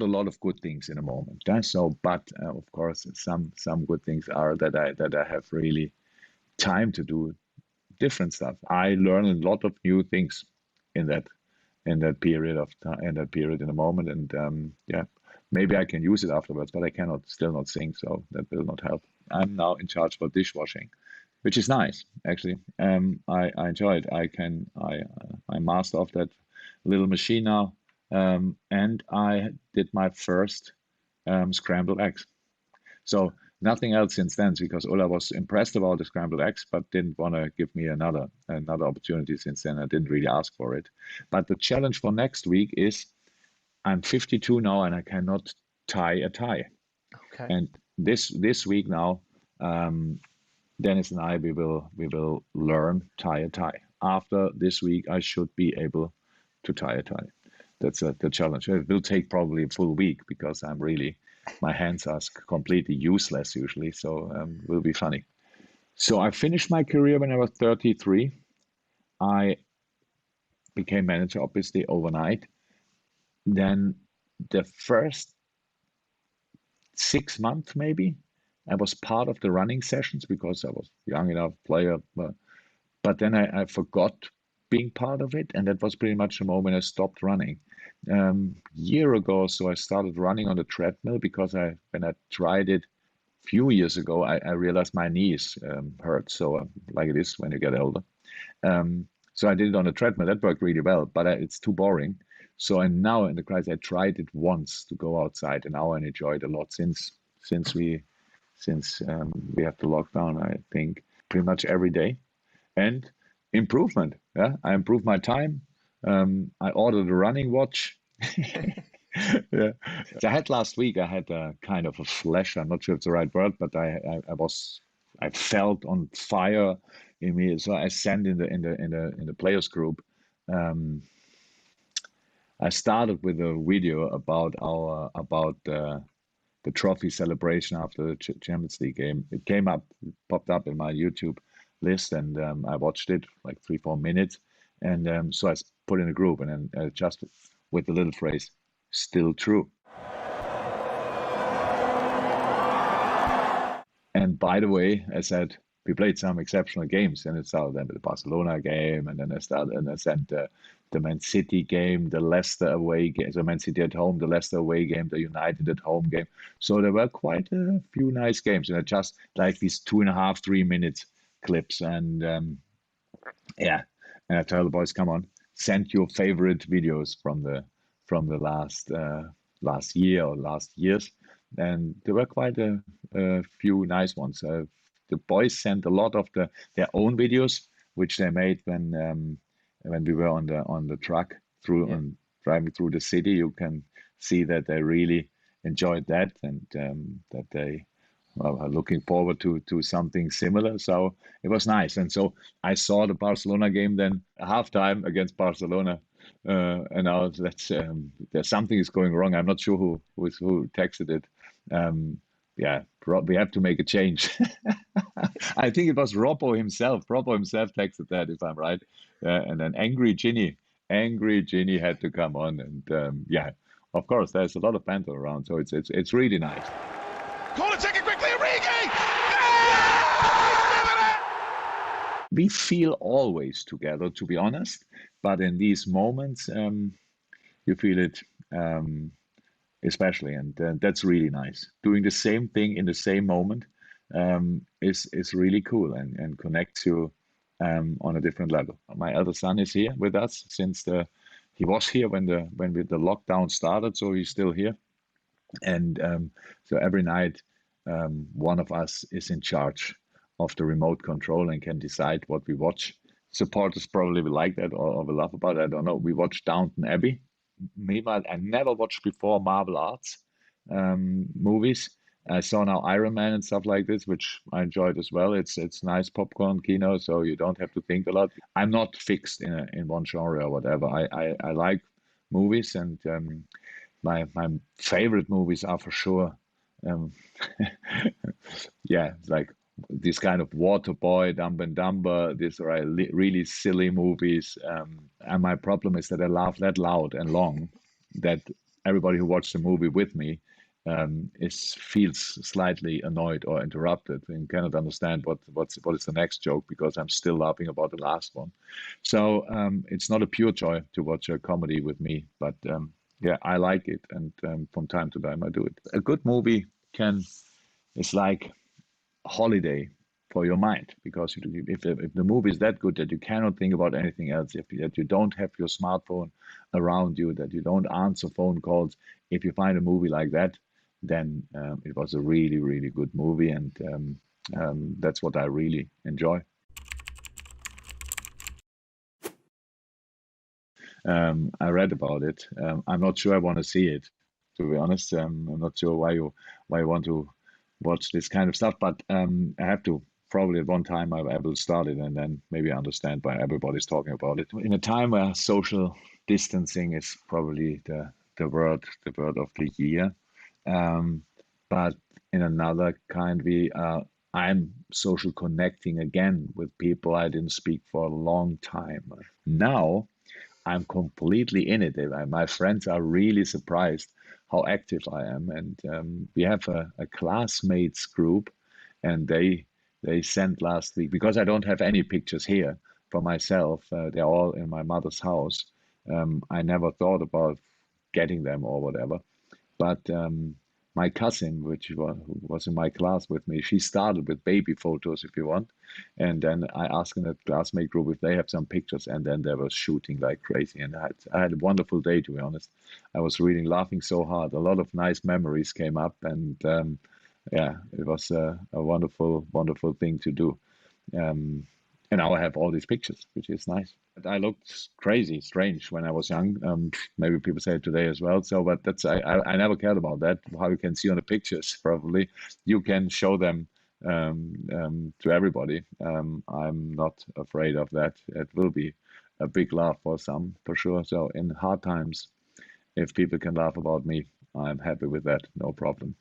a lot of good things in a moment. So, but of course, some good things are that I have really time to do different stuff. I learn a lot of new things in that period of time, in that period in a moment, and yeah, maybe I can use it afterwards, but I cannot still not sing, so that will not help. I'm now in charge for dishwashing, which is nice actually. I enjoy it. I master of that little machine now, and I did my first scrambled eggs. So nothing else since then because Ola was impressed about the scrambled eggs, but didn't want to give me another opportunity since then. I didn't really ask for it. But the challenge for next week is I'm 52 now and I cannot tie a tie. Okay. And this week now, um, Dennis and I we will learn tie a tie. After this week, I should be able to tie a tie. That's the challenge. It will take probably a full week because my hands are completely useless usually. So it will be funny. So I finished my career when I was 33. I became manager obviously overnight. Then the first 6 months maybe I was part of the running sessions because I was young enough player. But then I forgot being part of it, and that was pretty much the moment I stopped running. Year ago, so I started running on the treadmill because when I tried it a few years ago, I realized my knees hurt. So like it is when you get older. So I did it on the treadmill. That worked really well, but it's too boring. So and now in the crisis, I tried it once to go outside, and now I enjoy it a lot since we since we have the lockdown. I think pretty much every day and improvement. Yeah, I improved my time. I ordered a running watch. Yeah. So I had last week. I had a kind of a flash. I'm not sure if it's the right word, but I felt on fire in me. So I sent in the players group. Um, I started with a video about the trophy celebration after the Champions League game. It popped up in my YouTube list, and I watched it like 3 4 minutes, and so I put in a group, and then just with the little phrase, "Still true." And by the way, I said we played some exceptional games, and it started then with the Barcelona game, and then I sent the Man City game, the Leicester away game, so Man City at home, the Leicester away game, the United at home game. So there were quite a few nice games, and I just like these 2.5 3 minutes clips, and yeah, and I tell the boys, come on, send your favorite videos from the last year or last years, and there were quite a few nice ones. The boys sent a lot of their own videos, which they made when we were on the truck through Yeah. and driving through the city. You can see that they really enjoyed that, and that they well, are looking forward to something similar. So it was nice. And so I saw the Barcelona game then halftime against Barcelona, and now there's something is going wrong. I'm not sure who texted it. Um, yeah, we have to make a change. I think it was Robbo himself. Robbo himself texted that, if I'm right. And then Angry Ginny had to come on, and yeah, of course, there's a lot of banter around, so it's really nice. Corner taken quickly, Origi! Yeah! We feel always together, to be honest, but in these moments, you feel it especially, and that's really nice. Doing the same thing in the same moment is really cool and connects you on a different level. My elder son is here with us since he was here when the lockdown started, so he's still here, and so every night one of us is in charge of the remote control and can decide what we watch. Supporters probably will like that or will laugh about it. I don't know. We watched Downton Abbey. Meanwhile, I never watched before Marvel Arts movies. I saw now Iron Man and stuff like this, which I enjoyed as well. It's nice popcorn kino, so you don't have to think a lot. I'm not fixed in one genre or whatever. I like movies, and my favorite movies are for sure um, yeah, like this kind of Waterboy, Dumb and Dumber, these are really silly movies. And my problem is that I laugh that loud and long that everybody who watched the movie with me feels slightly annoyed or interrupted and cannot understand what is the next joke because I'm still laughing about the last one. So it's not a pure joy to watch a comedy with me, but yeah, I like it, and from time to time I do it. A good movie can is like holiday for your mind because if the movie is that good that you cannot think about anything else, if that you don't have your smartphone around you, that you don't answer phone calls, if you find a movie like that, then it was a really, really good movie, and that's what I really enjoy. I read about it. I'm not sure I want to see it, to be honest. I'm not sure why you want to watch this kind of stuff, but I have to. Probably at one time I will start it, and then maybe I understand why everybody's talking about it. In a time where social distancing is probably the word of the year, um, but in another kind, I'm social connecting again with people I didn't speak for a long time. Now I'm completely in it. My friends are really surprised how active I am, and we have a classmates group, and they sent last week because I don't have any pictures here for myself. They're all in my mother's house. I never thought about getting them or whatever. But my cousin, who was in my class with me, she started with baby photos, if you want. And then I asked in that classmate group if they have some pictures, and then they were shooting like crazy. And I had a wonderful day, to be honest. I was really laughing so hard. A lot of nice memories came up, and yeah, it was a wonderful, wonderful thing to do. Um, and now I have all these pictures, which is nice. But I looked crazy, strange when I was young. Maybe people say it today as well. So, but I never cared about that. How you can see on the pictures, probably you can show them to everybody. I'm not afraid of that. It will be a big laugh for some, for sure. So, in hard times, if people can laugh about me, I'm happy with that. No problem.